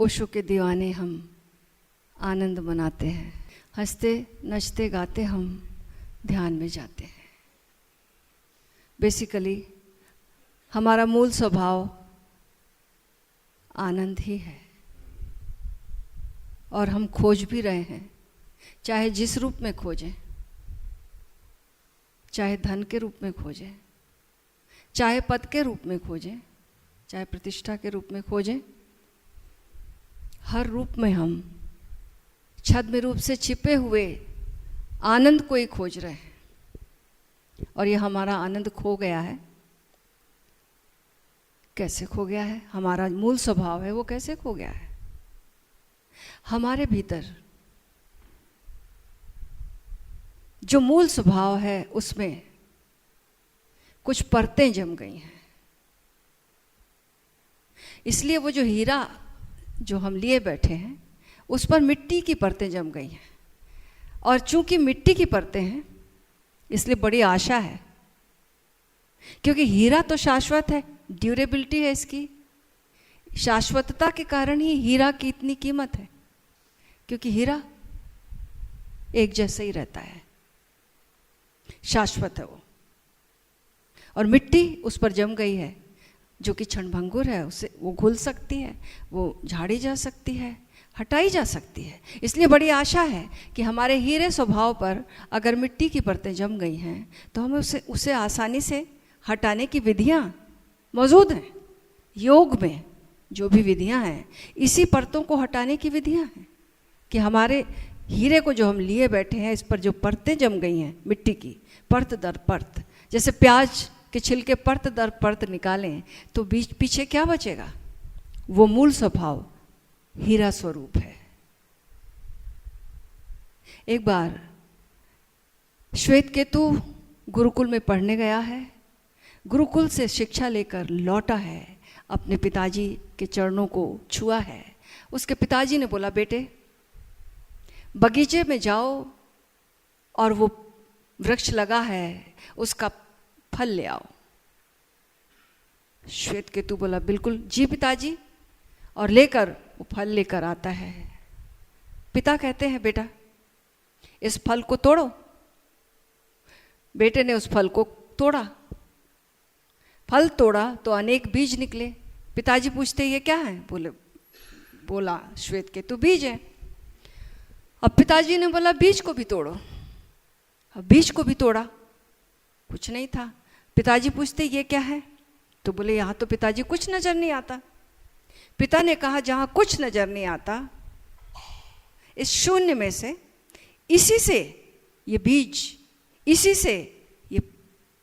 ओशो के दीवाने हम आनंद मनाते हैं, हंसते नचते गाते हम ध्यान में जाते हैं। बेसिकली हमारा मूल स्वभाव आनंद ही है और हम खोज भी रहे हैं, चाहे जिस रूप में खोजें, चाहे धन के रूप में खोजें, चाहे पद के रूप में खोजें, चाहे प्रतिष्ठा के रूप में खोजें, हर रूप में हम छद्म रूप से छिपे हुए आनंद को ही खोज रहे हैं। और ये हमारा आनंद खो गया है। कैसे खो गया है? हमारा मूल स्वभाव है वो कैसे खो गया है? हमारे भीतर जो मूल स्वभाव है उसमें कुछ परतें जम गई हैं। इसलिए वो जो हीरा जो हम लिए बैठे हैं उस पर मिट्टी की परतें जम गई हैं। और चूंकि मिट्टी की परतें हैं इसलिए बड़ी आशा है, क्योंकि हीरा तो शाश्वत है, ड्यूरेबिलिटी है इसकी। शाश्वतता के कारण ही हीरा की इतनी कीमत है, क्योंकि हीरा एक जैसा ही रहता है, शाश्वत है वो। और मिट्टी उस पर जम गई है जो कि क्षणभंगुर है, उससे वो घुल सकती है, वो झाड़ी जा सकती है, हटाई जा सकती है। इसलिए बड़ी आशा है कि हमारे हीरे स्वभाव पर अगर मिट्टी की परतें जम गई हैं तो हमें उसे आसानी से हटाने की विधियां मौजूद हैं। योग में जो भी विधियां हैं इसी परतों को हटाने की विधियां हैं कि हमारे हीरे को जो हम लिए बैठे हैं इस पर जो परतें जम गई हैं मिट्टी की, परत दर परत, जैसे प्याज के छिलके परत दर परत निकालें तो बीच पीछे क्या बचेगा? वो मूल स्वभाव हीरा स्वरूप है। एक बार श्वेतकेतु गुरुकुल में पढ़ने गया है, गुरुकुल से शिक्षा लेकर लौटा है, अपने पिताजी के चरणों को छुआ है। उसके पिताजी ने बोला, बेटे बगीचे में जाओ और वो वृक्ष लगा है उसका फल ले आओ। श्वेतकेतु बोला, बिल्कुल जी पिताजी, और लेकर वो फल लेकर आता है। पिता कहते हैं, बेटा इस फल को तोड़ो। बेटे ने उस फल को तोड़ा, फल तोड़ा तो अनेक बीज निकले। पिताजी पूछते, ये क्या है? बोला श्वेतकेतु बीज है। अब पिताजी ने बोला, बीज को भी तोड़ो। अब बीज को भी तोड़ा, कुछ नहीं था। पिताजी पूछते, ये क्या है? तो बोले, यहाँ तो पिताजी कुछ नजर नहीं आता। पिता ने कहा, जहां कुछ नजर नहीं आता, इस शून्य में से, इसी से ये बीज, इसी से ये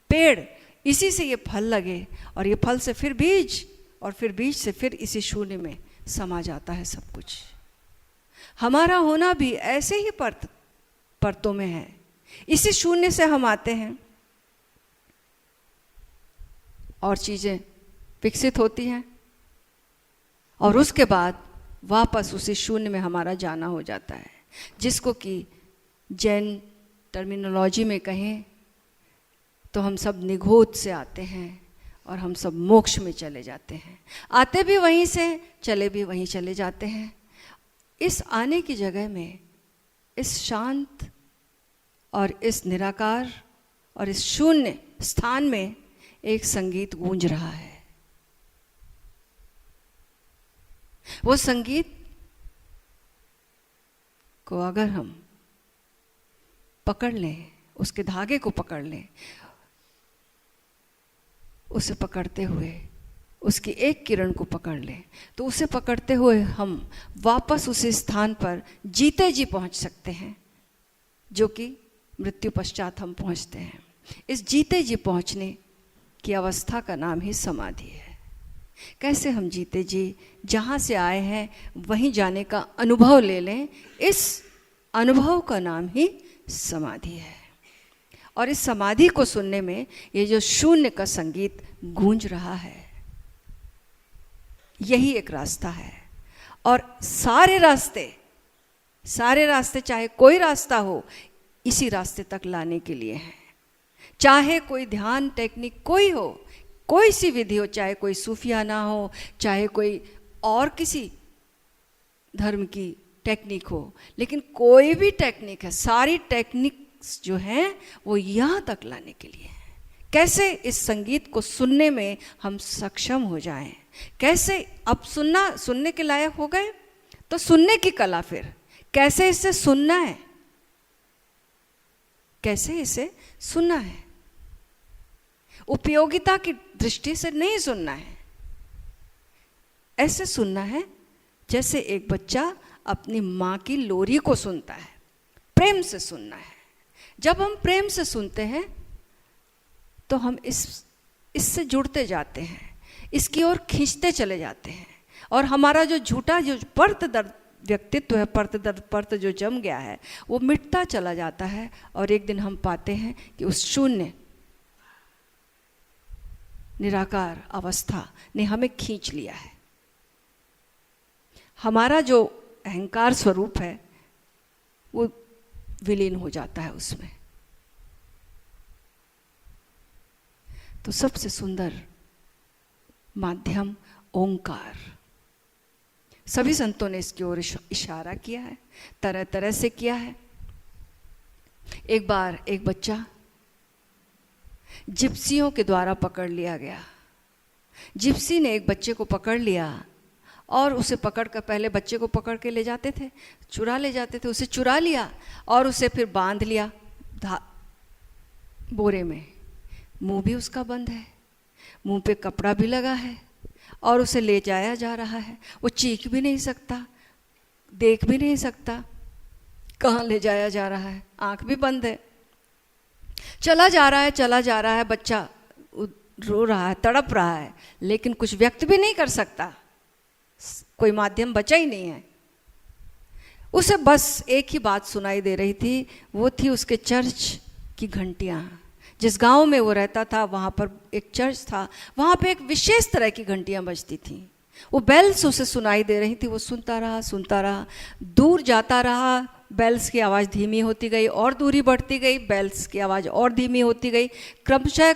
पेड़, इसी से ये फल लगे, और ये फल से फिर बीज, और फिर बीज से फिर इसी शून्य में समा जाता है सब कुछ। हमारा होना भी ऐसे ही परतों में है। इसी शून्य से हम आते हैं और चीजें विकसित होती हैं, और उसके बाद वापस उसी शून्य में हमारा जाना हो जाता है, जिसको कि जैन टर्मिनोलॉजी में कहें तो हम सब निगोध से आते हैं और हम सब मोक्ष में चले जाते हैं। आते भी वहीं से, चले भी वहीं चले जाते हैं। इस आने की जगह में, इस शांत और इस निराकार और इस शून्य स्थान में एक संगीत गूंज रहा है। वो संगीत को अगर हम पकड़ लें, उसके धागे को पकड़ लें, उसे पकड़ते हुए उसकी एक किरण को पकड़ लें, तो उसे पकड़ते हुए हम वापस उसी स्थान पर जीते जी पहुंच सकते हैं जो कि मृत्यु पश्चात हम पहुंचते हैं। इस जीते जी पहुंचने की अवस्था का नाम ही समाधि है। कैसे हम जीते जी जहाँ से आए हैं वहीं जाने का अनुभव ले लें, इस अनुभव का नाम ही समाधि है। और इस समाधि को सुनने में ये जो शून्य का संगीत गूंज रहा है, यही एक रास्ता है। और सारे रास्ते चाहे कोई रास्ता हो, इसी रास्ते तक लाने के लिए हैं। चाहे कोई ध्यान टेक्निक कोई हो, कोई सी विधि हो, चाहे कोई सूफियाना हो, चाहे कोई और किसी धर्म की टेक्निक हो, लेकिन कोई भी टेक्निक है, सारी टेक्निक्स जो हैं वो यहाँ तक लाने के लिए है। कैसे इस संगीत को सुनने में हम सक्षम हो जाएं, कैसे अब सुनने के लायक हो गए तो सुनने की कला, फिर कैसे इसे सुनना है, कैसे इसे सुनना है। उपयोगिता की दृष्टि से नहीं सुनना है, ऐसे सुनना है जैसे एक बच्चा अपनी माँ की लोरी को सुनता है, प्रेम से सुनना है। जब हम प्रेम से सुनते हैं तो हम इससे जुड़ते जाते हैं, इसकी ओर खींचते चले जाते हैं, और हमारा जो झूठा जो परत दर्द व्यक्तित्व है, परत जो जम गया है, वो मिटता चला जाता है, और एक दिन हम पाते हैं कि उस शून्य निराकार अवस्था ने हमें खींच लिया है। हमारा जो अहंकार स्वरूप है वो विलीन हो जाता है उसमें। तो सबसे सुंदर माध्यम ओंकार, सभी संतों ने इसकी ओर इशारा किया है, तरह तरह से किया है। एक बार एक बच्चा जिप्सियों के द्वारा पकड़ लिया गया। जिप्सी ने एक बच्चे को पकड़ लिया और उसे पकड़ कर, पहले बच्चे को पकड़ के ले जाते थे, चुरा ले जाते थे, उसे चुरा लिया और उसे फिर बांध लिया बोरे में। मुंह भी उसका बंद है, मुंह पे कपड़ा भी लगा है, और उसे ले जाया जा रहा है। वो चीख भी नहीं सकता, देख भी नहीं सकता कहाँ ले जाया जा रहा है, आंख भी बंद है। चला जा रहा है, बच्चा रो रहा है, तड़प रहा है, लेकिन कुछ व्यक्त भी नहीं कर सकता, कोई माध्यम बचा ही नहीं है। उसे बस एक ही बात सुनाई दे रही थी, वो थी उसके चर्च की घंटियाँ। जिस गांव में वो रहता था वहाँ पर एक चर्च था, वहाँ पे एक विशेष तरह की घंटियाँ बजती थीं। वो बेल्स उसे सुनाई दे रही थी, वो सुनता रहा, दूर जाता रहा, बेल्स की आवाज़ धीमी होती गई, और दूरी बढ़ती गई, बेल्स की आवाज़ और धीमी होती गई। क्रमशः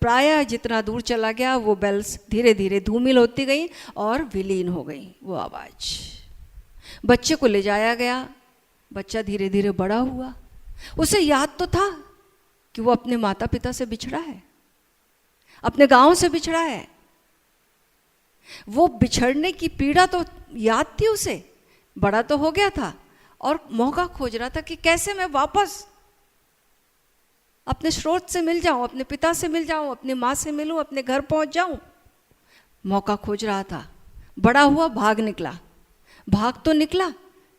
प्रायः जितना दूर चला गया वो बेल्स धीरे धीरे धूमिल होती गई और विलीन हो गई वो आवाज़। बच्चे को ले जाया गया, बच्चा धीरे धीरे बड़ा हुआ। उसे याद तो था कि वो अपने माता पिता से बिछड़ा है, अपने गांव से बिछड़ा है। वो बिछड़ने की पीड़ा तो याद थी उसे, बड़ा तो हो गया था और मौका खोज रहा था कि कैसे मैं वापस अपने स्रोत से मिल जाऊं, अपने पिता से मिल जाऊं, अपनी माँ से मिलूं, अपने घर पहुंच जाऊं। मौका खोज रहा था। बड़ा हुआ, भाग तो निकला,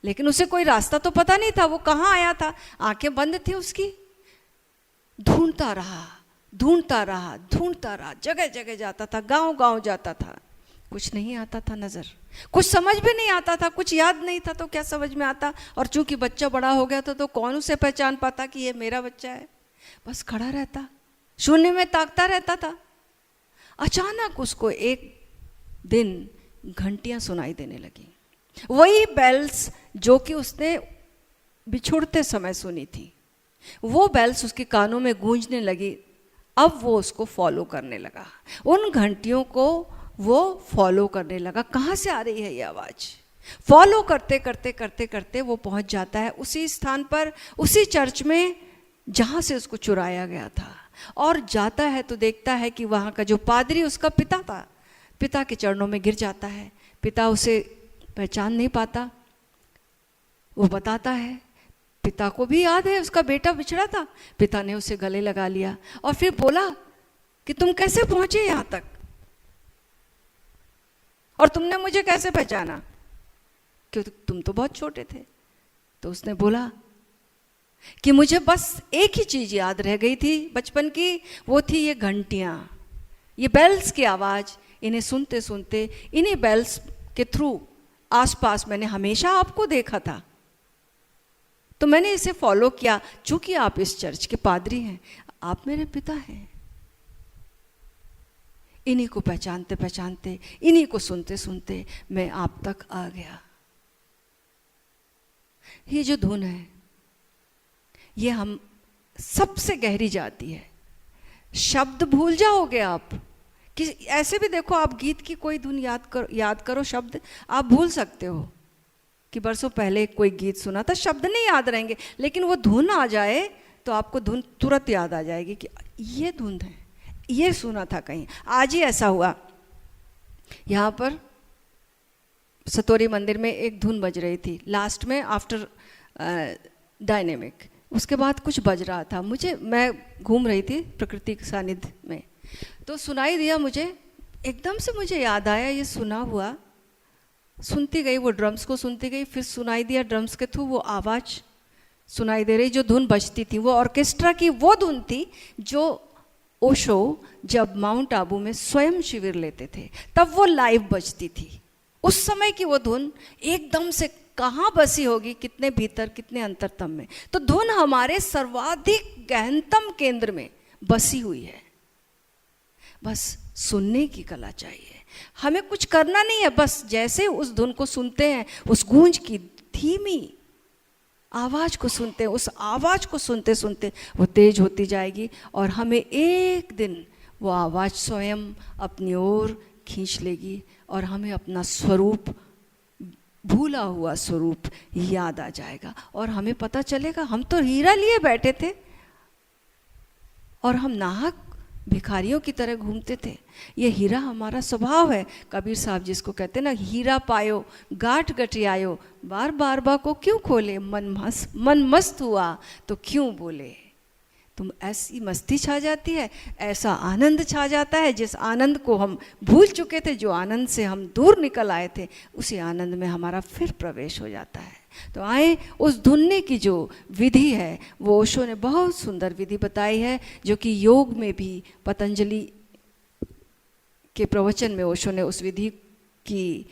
लेकिन उसे कोई रास्ता तो पता नहीं था, वो कहाँ आया था, आंखें बंद थी उसकी। ढूंढता रहा, जगह जगह जाता था, गांव गांव जाता था, कुछ नहीं आता था नजर, कुछ समझ भी नहीं आता था, कुछ याद नहीं था तो क्या समझ में आता। और चूंकि बच्चा बड़ा हो गया था तो कौन उसे पहचान पाता कि ये मेरा बच्चा है। बस खड़ा रहता, शून्य में ताकता रहता था। अचानक उसको एक दिन घंटियां सुनाई देने लगी, वही बेल्स जो कि उसने बिछुड़ते समय सुनी थी, वो बेल्स उसके कानों में गूंजने लगी। अब वो उसको फॉलो करने लगा, उन घंटियों को वो फॉलो करने लगा। कहाँ से आ रही है ये आवाज़? फॉलो करते वो पहुंच जाता है उसी स्थान पर, उसी चर्च में जहाँ से उसको चुराया गया था। और जाता है तो देखता है कि वहाँ का जो पादरी उसका पिता था, पिता के चरणों में गिर जाता है। पिता उसे पहचान नहीं पाता। वो बताता है, पिता को भी याद है उसका बेटा बिछड़ा था। पिता ने उसे गले लगा लिया और फिर बोला कि तुम कैसे पहुंचे यहाँ तक और तुमने मुझे कैसे पहचाना, क्योंकि तुम तो बहुत छोटे थे। तो उसने बोला कि मुझे बस एक ही चीज याद रह गई थी बचपन की, वो थी ये घंटियां, ये बेल्स की आवाज। इन्हें सुनते सुनते, इन्हीं बेल्स के थ्रू आसपास मैंने हमेशा आपको देखा था, तो मैंने इसे फॉलो किया। चूंकि आप इस चर्च के पादरी हैं, आप मेरे पिता हैं। इन्हीं को पहचानते पहचानते, इन्हीं को सुनते सुनते मैं आप तक आ गया। ये जो धुन है, ये हम सबसे गहरी जाती है। शब्द भूल जाओगे आप, कि ऐसे भी देखो, आप गीत की कोई धुन याद करो शब्द आप भूल सकते हो, कि बरसों पहले कोई गीत सुना था, शब्द नहीं याद रहेंगे लेकिन वो धुन आ जाए तो आपको धुन तुरंत याद आ जाएगी कि ये धुन है, ये सुना था कहीं। आज ही ऐसा हुआ, यहाँ पर सतोरी मंदिर में एक धुन बज रही थी लास्ट में आफ्टर डायनेमिक, उसके बाद कुछ बज रहा था, मैं घूम रही थी प्रकृति के सानिध्य में, तो सुनाई दिया मुझे, एकदम से मुझे याद आया ये सुना हुआ, सुनती गई वो ड्रम्स को सुनती गई, फिर सुनाई दिया ड्रम्स के थ्रू वो आवाज़ सुनाई दे रही जो धुन बजती थी, वो ऑर्केस्ट्रा की वो धुन थी जो ओशो जब माउंट आबू में स्वयं शिविर लेते थे तब वो लाइव बजती थी। उस समय की वो धुन एकदम से कहाँ बसी होगी, कितने भीतर कितने अंतरतम में। तो धुन हमारे सर्वाधिक गहनतम केंद्र में बसी हुई है, बस सुनने की कला चाहिए, हमें कुछ करना नहीं है, बस जैसे उस धुन को सुनते हैं, उस गूंज की धीमी आवाज़ को सुनते हैं, उस आवाज़ को सुनते सुनते वो तेज होती जाएगी और हमें एक दिन वो आवाज़ स्वयं अपनी ओर खींच लेगी और हमें अपना स्वरूप, भूला हुआ स्वरूप याद आ जाएगा और हमें पता चलेगा हम तो हीरा लिए बैठे थे और हम नाहक भिखारियों की तरह घूमते थे। ये हीरा हमारा स्वभाव है। कबीर साहब जिसको कहते हैं ना, हीरा पायो गांठ गठियायो, बार बार बा को क्यों खोले, मन मस्त हुआ तो क्यों बोले। तुम ऐसी मस्ती छा जाती है, ऐसा आनंद छा जाता है, जिस आनंद को हम भूल चुके थे, जो आनंद से हम दूर निकल आए थे, उसी आनंद में हमारा फिर प्रवेश हो जाता है। तो आए उस धुनने की जो विधि है वो ओशो ने बहुत सुंदर विधि बताई है, जो कि योग में भी पतंजलि के प्रवचन में ओशो ने उस विधि की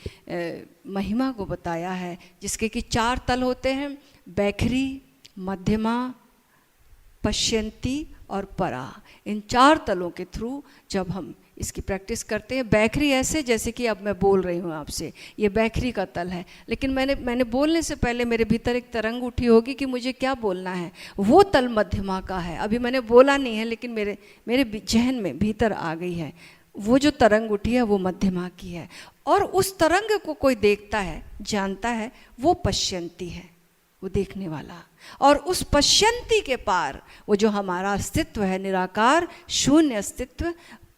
महिमा को बताया है, जिसके कि 4 तल होते हैं, बैखरी, मध्यमा, पश्यंती और परा। इन 4 तलों के थ्रू जब हम इसकी प्रैक्टिस करते हैं, बैखरी ऐसे जैसे कि अब मैं बोल रही हूँ आपसे, ये बैखरी का तल है, लेकिन मैंने बोलने से पहले मेरे भीतर एक तरंग उठी होगी कि मुझे क्या बोलना है, वो तल मध्यमा का है। अभी मैंने बोला नहीं है लेकिन मेरे जहन में भीतर आ गई है, वो जो तरंग उठी है वो मध्यमा की है। और उस तरंग को कोई देखता है, जानता है, वो पश्यंती है, वो देखने वाला। और उस पश्यंती के पार वो जो हमारा अस्तित्व है, निराकार शून्य अस्तित्व,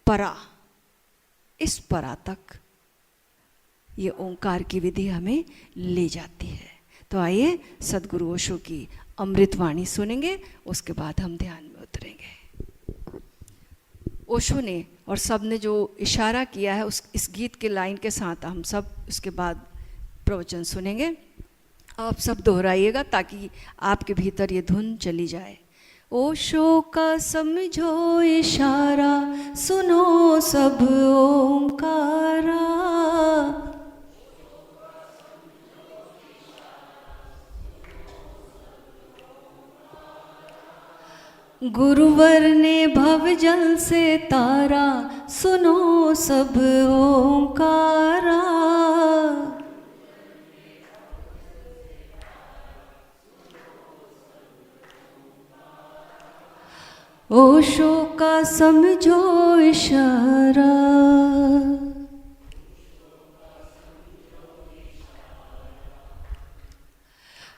परा, इस परा तक ये ओंकार की विधि हमें ले जाती है। तो आइए सदगुरु ओशो की अमृतवाणी सुनेंगे, उसके बाद हम ध्यान में उतरेंगे। ओशो ने और सब ने जो इशारा किया है इस गीत के लाइन के साथ हम सब उसके बाद प्रवचन सुनेंगे। आप सब दोहराइएगा ताकि आपके भीतर ये धुन चली जाए। ओशो का समझो इशारा, सुनो सब ओंकारा, गुरुवर ने भव जल से तारा, सुनो सब ओंकारा। ओशो का समझो इशारा,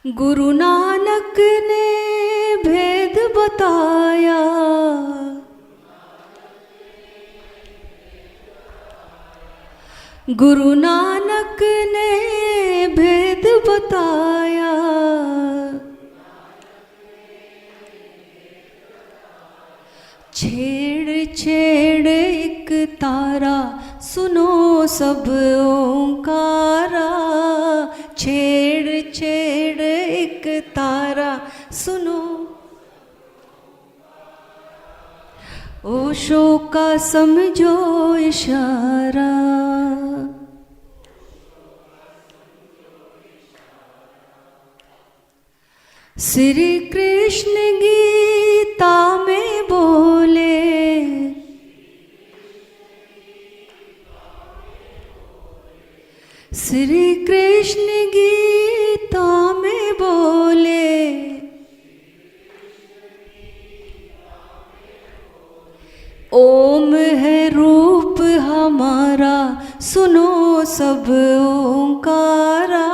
गुरु नानक ने भेद बताया, गुरु नानक ने भेद बताया, छेड़ छेड़ एक तारा, सुनो सब ओंकारा, छेड़ छेड़ एक तारा, सुनो। ओशो का समझो इशारा, श्री कृष्ण गीता में बोले, श्री कृष्ण गीता में बोले, ओम है रूप हमारा, सुनो सब ओंकारा।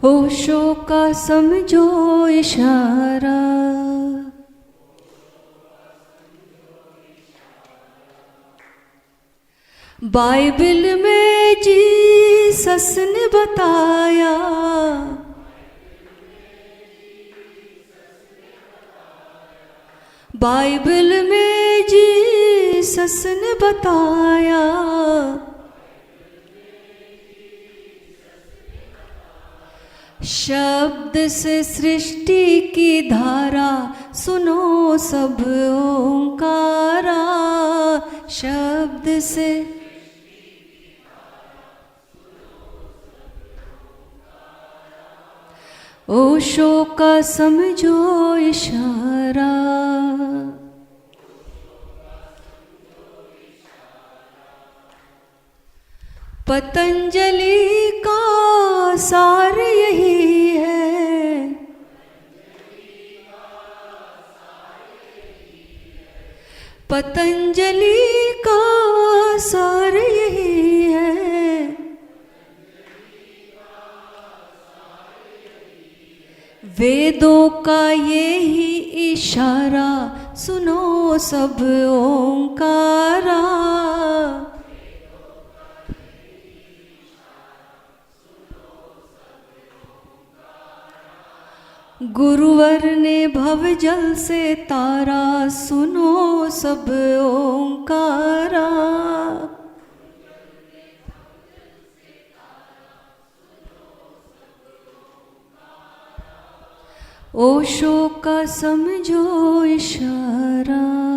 होशो का समझो इशारा, बाइबल में जीसस ने बताया, बाइबल में जीसस ने बताया, शब्द से सृष्टि की धारा सुनो सब ओंकारा, शब्द से ओशो का समझो इशारा, पतंजलि का सार यही है, पतंजलि का सार यही है, वेदों का ये ही इशारा सुनो सब ओंकारा, गुरुवर ने भवजल से तारा सुनो सब ओंकारा, ओशो का समझो इशारा।